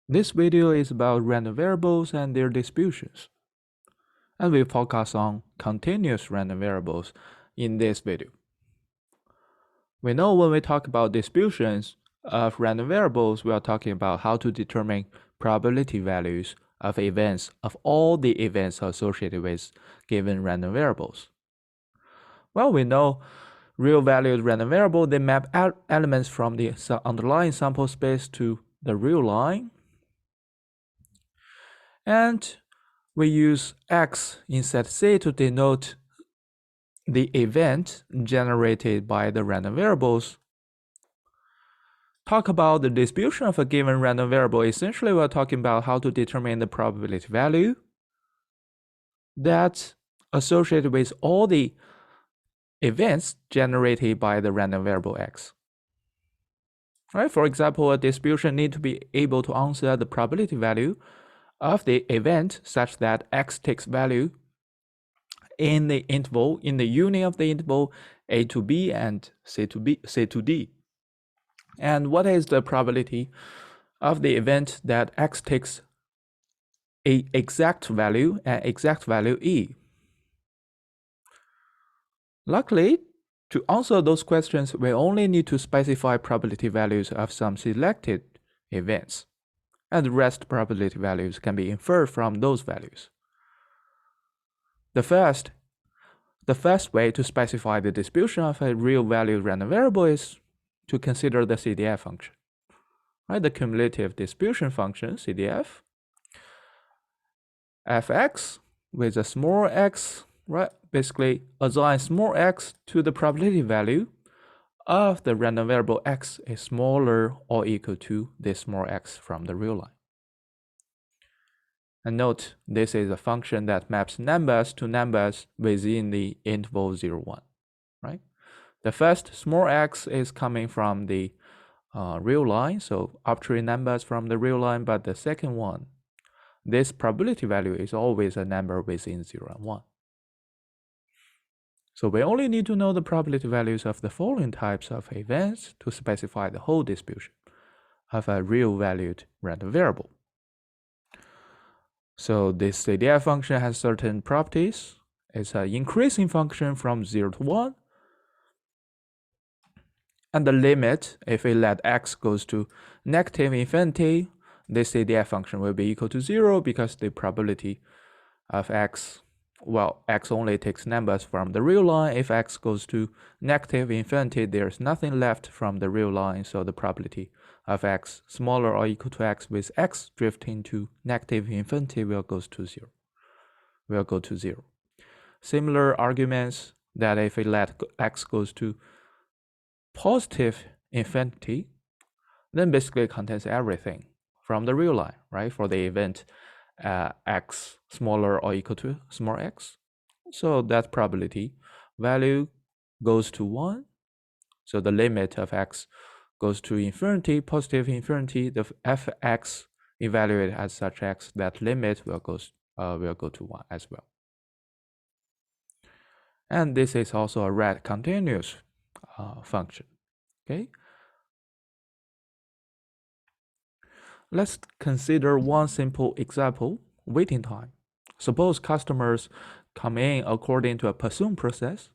This video is about random variables and their distributions, and we focus on continuous random variables in this video. We know when we talk about distributions of random variables, we are talking about how to determine probability values of events of all the events associated with given random variables. Well, we know real-valued random variable, they map elements from the underlying sample space to the real line. And we use X in set C to denote the event generated by the random variables. Talk about the distribution of a given random variable. Essentially, we're talking about how to determine the probability value that's associated with all the events generated by the random variable X. Right? For example, a distribution needs to be able to answer the probability value of the event such that X takes value in the interval, in the union of the interval a to b and c to d. And what is the probability of the event that X takes a exact value and exact value e? Luckily, to answer those questions, we only need to specify probability values of some selected events, and the rest probability values can be inferred from those values. The first way to specify the distribution of a real-valued random variable is to consider the CDF function, right? The cumulative distribution function, CDF, fx with a small x, right? Basically assign small x to the probability value of the random variable x is smaller or equal to this small x from the real line. And note, this is a function that maps numbers to numbers within the interval 0, 1, right? The first small x is coming from the real line, so arbitrary numbers from the real line, but the second one, this probability value is always a number within 0 and 1. So we only need to know the probability values of the following types of events to specify the whole distribution of a real-valued random variable. So this CDF function has certain properties. It's an increasing function from 0 to 1. And the limit, if we let x goes to negative infinity, this CDF function will be equal to 0 because the probability of x, well, x only takes numbers from the real line. If x goes to negative infinity, there's nothing left from the real line, so the probability of x smaller or equal to x with x drifting to negative infinity will go to 0. Similar arguments that if we let x goes to positive infinity, then basically contains everything from the real line, right? For the event x smaller or equal to small x. So that probability value goes to 1. So the limit of x goes to infinity, positive infinity. The fx evaluated as such x, that limit will go to 1 as well. And this is also a red continuous function. Okay. Let's consider one simple example, waiting time. Suppose customers come in according to a Poisson process,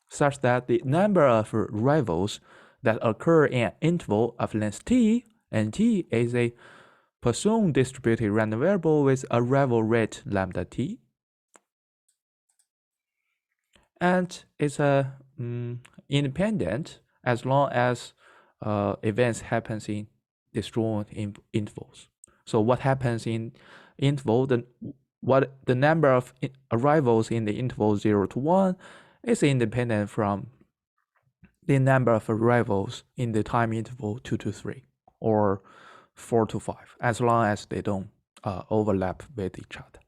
such that the number of arrivals that occur in an interval of length t, and t is a Poisson distributed random variable with arrival rate lambda t. And it's independent as long as events happens in disjoint intervals. So what happens in interval, the number of arrivals in the interval 0 to 1 is independent from the number of arrivals in the time interval 2 to 3 or 4 to 5, as long as they don't overlap with each other.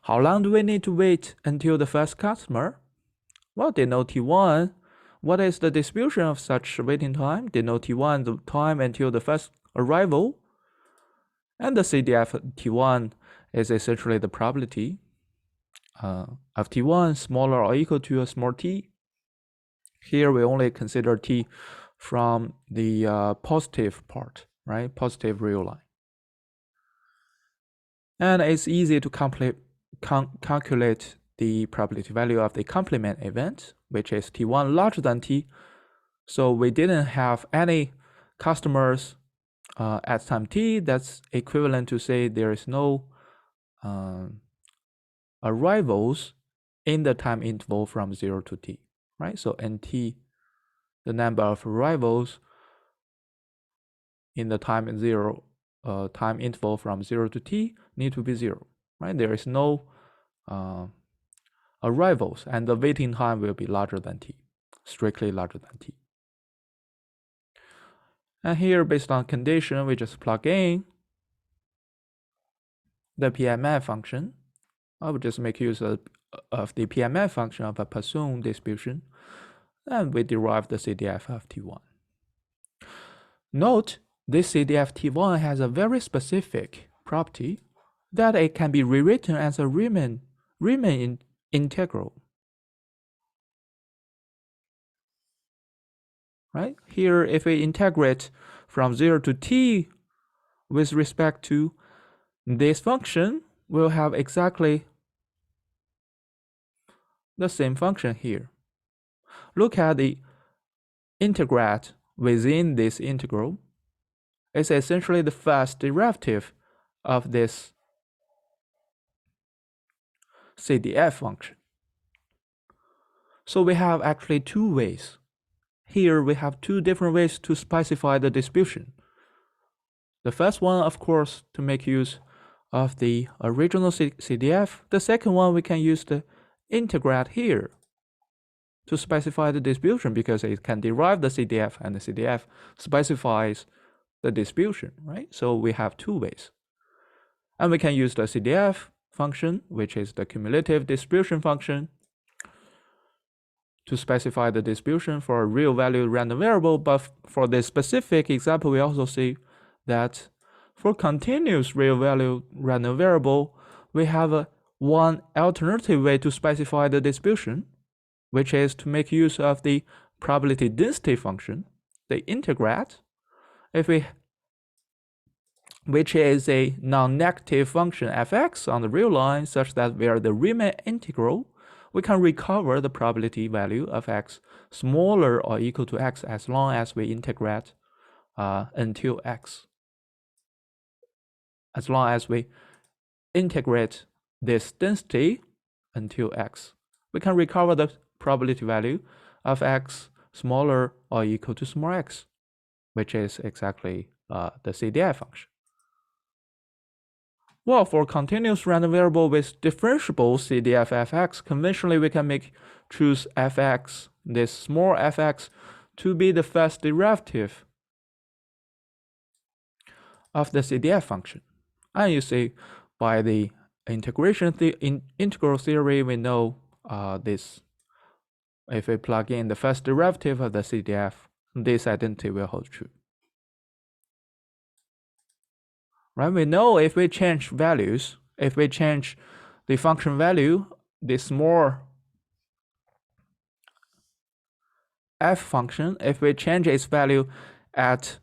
How long do we need to wait until the first customer? Well, denote T1. What is the distribution of such waiting time? Denote T1, the time until the first arrival. And the CDF T1 is essentially the probability of T1 smaller or equal to a small t. Here we only consider t from the positive part, right? Positive real line. And it's easy to calculate the probability value of the complement event, which is T1 larger than T. So we didn't have any customers at time T. That's equivalent to say there is no arrivals in the time interval from 0 to T, right? So NT, the number of arrivals in the time interval from 0 to T need to be 0, right? There is no arrivals, and the waiting time will be larger than T, strictly larger than T. And here, based on condition, we just plug in the PMF function. I will just make use of the PMF function of a Poisson distribution, and we derive the CDF of T1. Note, this CDF T1 has a very specific property that it can be rewritten as a Riemann integral. Right? Here, if we integrate from 0 to T with respect to this function, we'll have exactly the same function here. Look at the integrand within this integral. It's essentially the first derivative of this CDF function. So we have actually two ways. Here we have two different ways to specify the distribution. The first one, of course, to make use of the original CDF. The second one, we can use the integrand here to specify the distribution, because it can derive the CDF, and the CDF specifies the distribution, right? So we have two ways. And we can use the CDF function, which is the cumulative distribution function, to specify the distribution for a real value random variable. But for this specific example, we also see that for continuous real value random variable, we have one alternative way to specify the distribution, which is to make use of the probability density function, the integrand, which is a non-negative function fx on the real line, such that we are the Riemann integral. We can recover the probability value of x smaller or equal to x as long as we integrate until x. As long as we integrate this density until x, we can recover the probability value of x smaller or equal to small x, which is exactly the CDF function. Well, for continuous random variable with differentiable CDF fx, conventionally we can choose fx, this small fx, to be the first derivative of the CDF function. And you see, by the integral theory, we know this. If we plug in the first derivative of the CDF, this identity will hold true. Right? We know if we change values, if we change the function value, the small f function, if we change its value at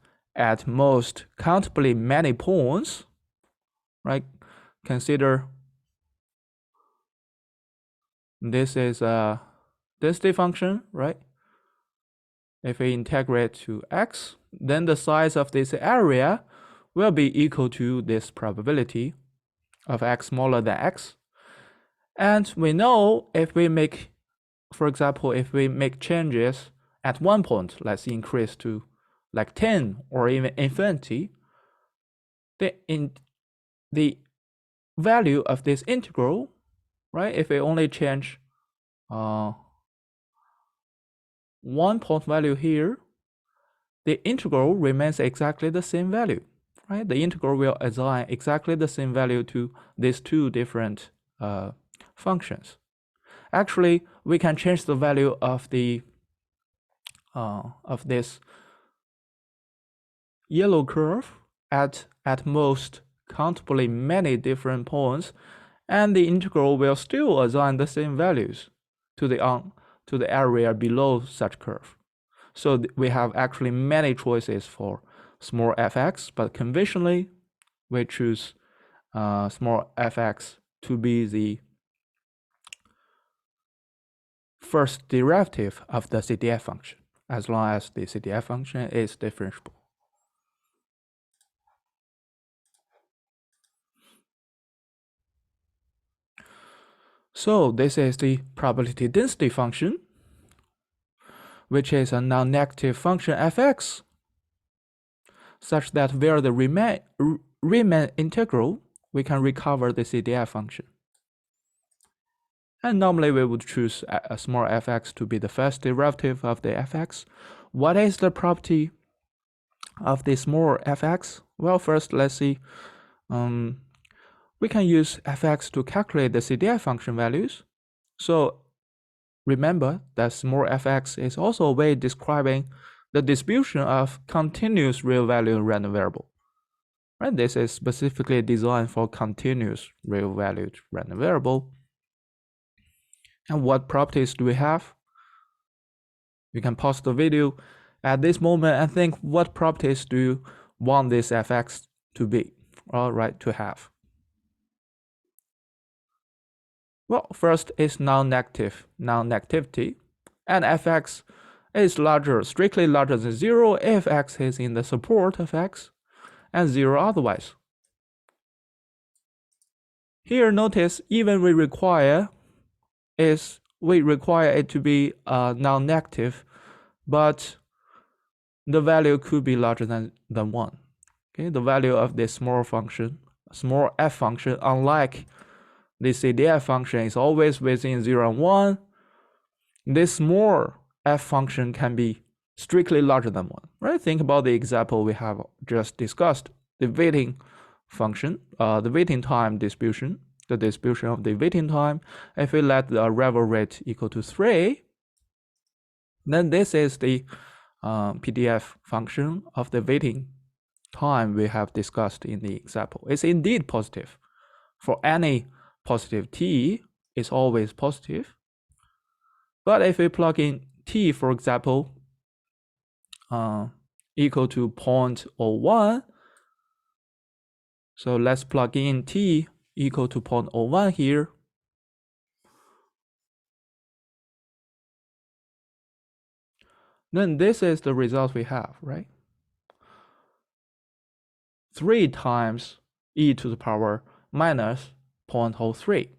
most countably many points, right? Consider this is a density function, right? If we integrate to x, then the size of this area will be equal to this probability of x smaller than x. And we know if we make, for example, if we make changes at one point, let's increase to like 10 or even infinity, the value of this integral, right? If we only change 1 point value here, the integral remains exactly the same value, right? The integral will assign exactly the same value to these two different functions. Actually, we can change the value of the of this yellow curve at most countably many different points, and the integral will still assign the same values to the area below such curve. So we have actually many choices for small fx, but conventionally we choose small fx to be the first derivative of the CDF function, as long as the CDF function is differentiable. So this is the probability density function, which is a non-negative function fx, such that where the Riemann integral, we can recover the CDF function. And normally we would choose a small fx to be the first derivative of the fx. What is the property of the small fx? Well, first let's see. We can use fx to calculate the CDF function values. So remember that small fx is also a way describing the distribution of continuous real value random variable. Right? This is specifically designed for continuous real valued random variable. And what properties do we have? You can pause the video at this moment and think, what properties do you want this fx to be, all right, to have? Well, first is non-negativity, and fx is strictly larger than 0 if x is in the support of x, and 0 otherwise. Here, notice even we require it to be non-negative, but the value could be larger than 1. Okay, the value of this small f function, unlike the CDF function, is always within 0 and 1. This small f function can be strictly larger than 1. Right? Think about the example we have just discussed, the waiting function, the waiting time distribution, the distribution of the waiting time. If we let the arrival rate equal to 3, then this is the PDF function of the waiting time we have discussed in the example. It's indeed positive. For any positive t, it's always positive. But if we plug in t, for example, equal to 0.01, so let's plug in t equal to 0.01 here. Then this is the result we have, right? 3 times e to the power minus 0.03.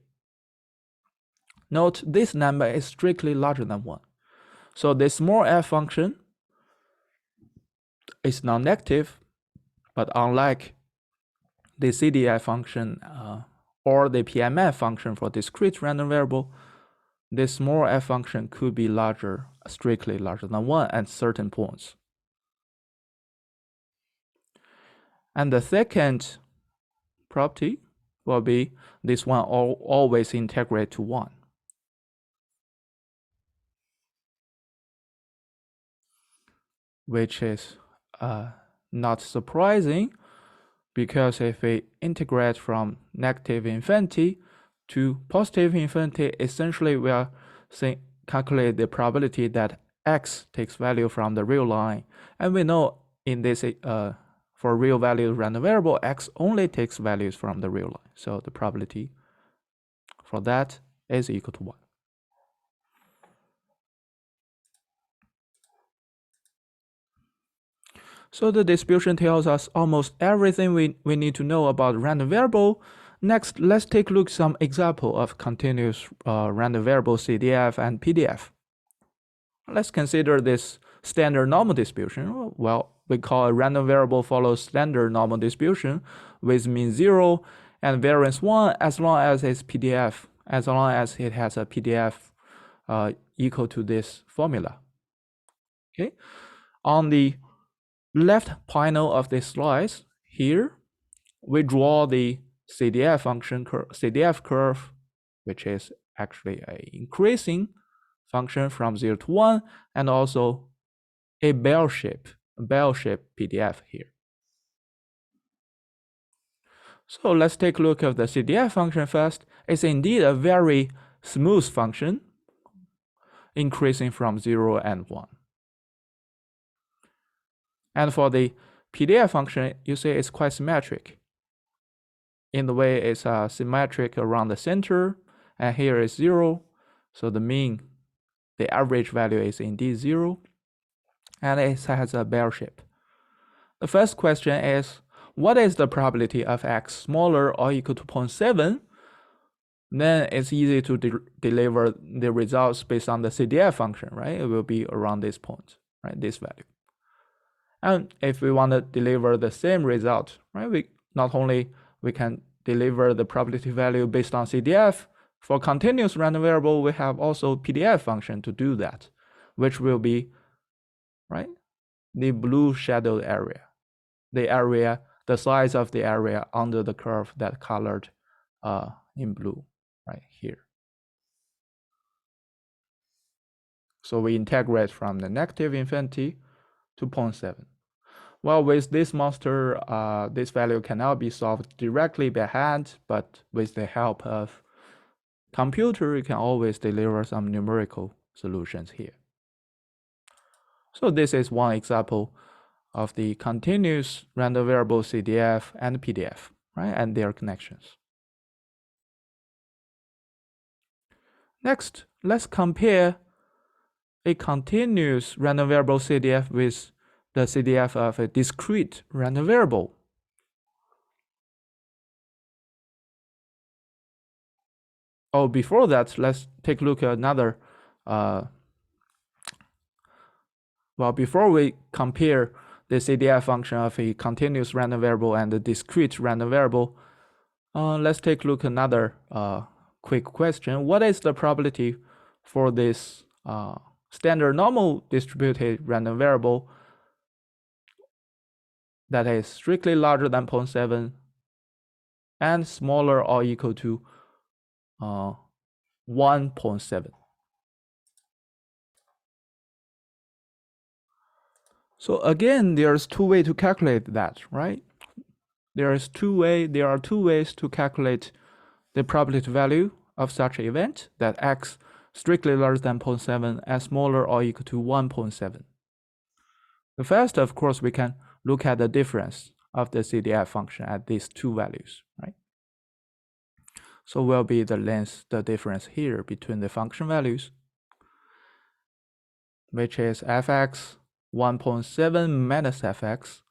Note this number is strictly larger than 1. So this small f function is non-negative, but unlike the CDF function or the PMF function for discrete random variable, this small f function could be strictly larger than 1 at certain points. And the second property will be this one always integrate to 1. Which is not surprising, because if we integrate from negative infinity to positive infinity, essentially we are calculate the probability that x takes value from the real line. And we know in this for real value random variable, x only takes values from the real line. So the probability for that is equal to 1. So the distribution tells us almost everything we need to know about random variable. Next, let's take a look at some example of continuous random variable CDF and PDF. Let's consider this standard normal distribution. Well, we call a random variable follows standard normal distribution with mean 0 and variance 1 as long as it's PDF, as long as it has a PDF equal to this formula. Okay, on the left panel of this slide here, we draw the CDF function CDF curve, which is actually an increasing function from 0 to 1, and also a bell-shaped PDF here. So let's take a look at the CDF function first. It's indeed a very smooth function, increasing from 0 and 1. And for the PDF function, you see it's quite symmetric. in the way it's symmetric around the center, and here is 0. So the mean, the average value is indeed 0, and it has a bear shape. The first question is, what is the probability of x smaller or equal to 0.7? Then it's easy to deliver the results based on the CDF function, right? It will be around this point, right? This value. And if we want to deliver the same result, right? We not only we can deliver the probability value based on CDF, for continuous random variable, we have also PDF function to do that, which will be, right, the blue shadowed area, the size of the area under the curve that colored in blue, right here. So we integrate from the negative infinity to 0.7. Well, with this monster, this value cannot be solved directly by hand, but with the help of computer, you can always deliver some numerical solutions here. So this is one example of the continuous random variable CDF and PDF, right, and their connections. Next, let's compare a continuous random variable CDF with the CDF of a discrete random variable. Oh, before that, let's take a look at another. Before we compare the CDF function of a continuous random variable and the discrete random variable, let's take a look at another quick question. What is the probability for this standard normal distributed random variable that is strictly larger than 0.7 and smaller or equal to 1.7? So again, there's two ways to calculate that, right? There are two ways to calculate the probability value of such an event, that x strictly larger than 0.7 and smaller or equal to 1.7. The first, of course, we can look at the difference of the CDF function at these two values, right? So will be the difference here between the function values, which is fx 1.7 minus fx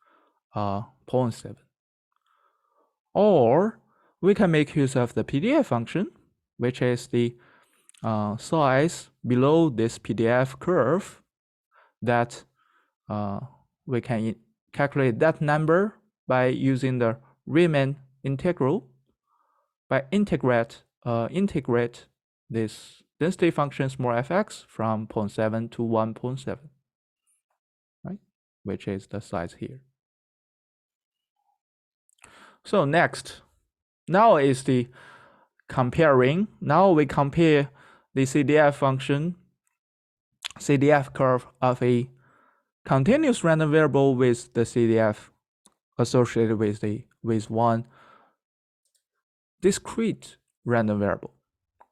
0.7. Or we can make use of the PDF function, which is the size below this PDF curve, that we can calculate that number by using the Riemann integral, by integrate this density function small fx from 0.7 to 1.7, right? Which is the size here. So next, now is the comparing. Now we compare the CDF function, CDF curve of a continuous random variable with the CDF associated with one discrete random variable.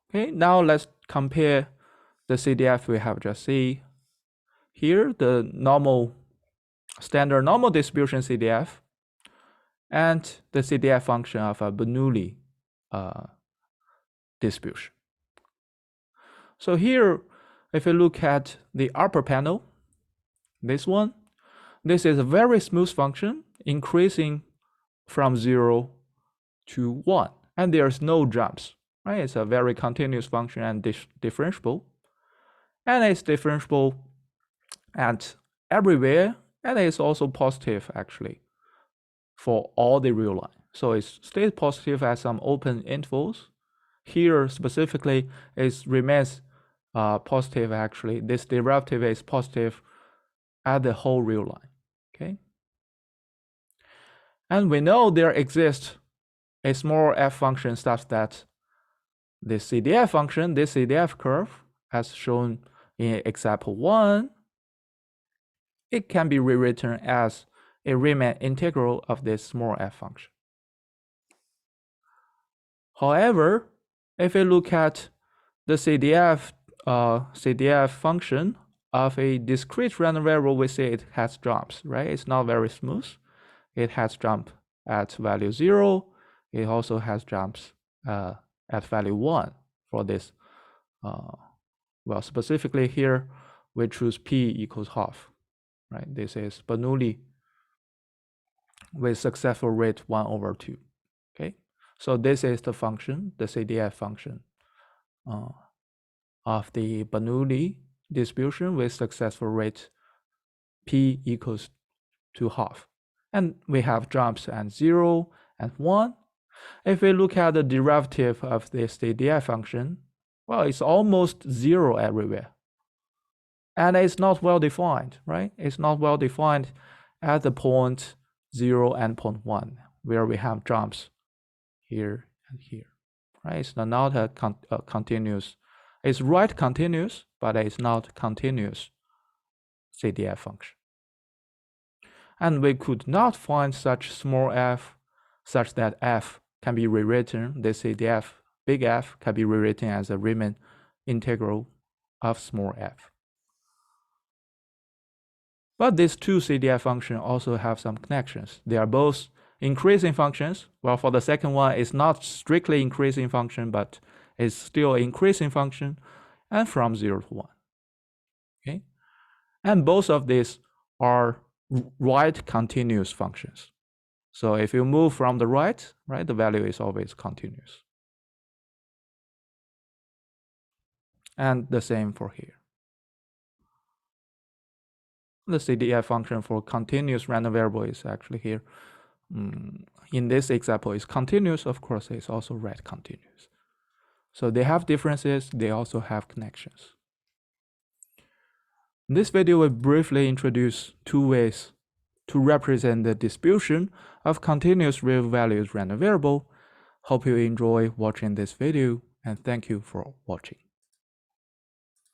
Okay, now let's compare the CDF we have just seen here, the standard normal distribution CDF, and the CDF function of a Bernoulli distribution. So here, if you look at the upper panel, this is a very smooth function, increasing from 0 to 1, and there's no jumps, right? It's a very continuous function and differentiable, and it's differentiable at everywhere, and it's also positive actually for all the real line. So it stays positive at some open intervals. Here specifically, it remains positive actually. This derivative is positive at the whole real line, okay? And we know there exists a small f function such that the CDF function, this CDF curve, as shown in example 1, it can be rewritten as a Riemann integral of this small f function. However, if we look at the CDF function of a discrete random variable, we see it has jumps, right? It's not very smooth. It has jump at value 0. it also has jumps at value 1 for this. Well, specifically here, we choose p equals half, right? This is Bernoulli with successful rate 1/2. Okay, so this is the function, the CDF function of the Bernoulli distribution with successful rate p equals to half. And we have jumps at 0 and 1. If we look at the derivative of this CDF function, well, it's almost 0 everywhere. And it's not well defined, right? It's not well defined at the point 0 and point 1, where we have jumps here and here, right? It's not a continuous. It's right continuous, but it's not continuous CDF function. And we could not find such small f such that f can be rewritten, the CDF big F can be rewritten as a Riemann integral of small f. But these two CDF functions also have some connections. They are both increasing functions. Well, for the second one, it's not strictly increasing function, but it's still increasing function, and from 0 to 1. Okay, and both of these are right continuous functions. So if you move from the right, the value is always continuous. And the same for here. The CDF function for continuous random variable is actually here. In this example, is continuous. Of course, it's also right continuous. So they have differences. They also have connections. In this video, we briefly introduce two ways to represent the distribution of continuous real values random variable. Hope you enjoy watching this video, and thank you for watching.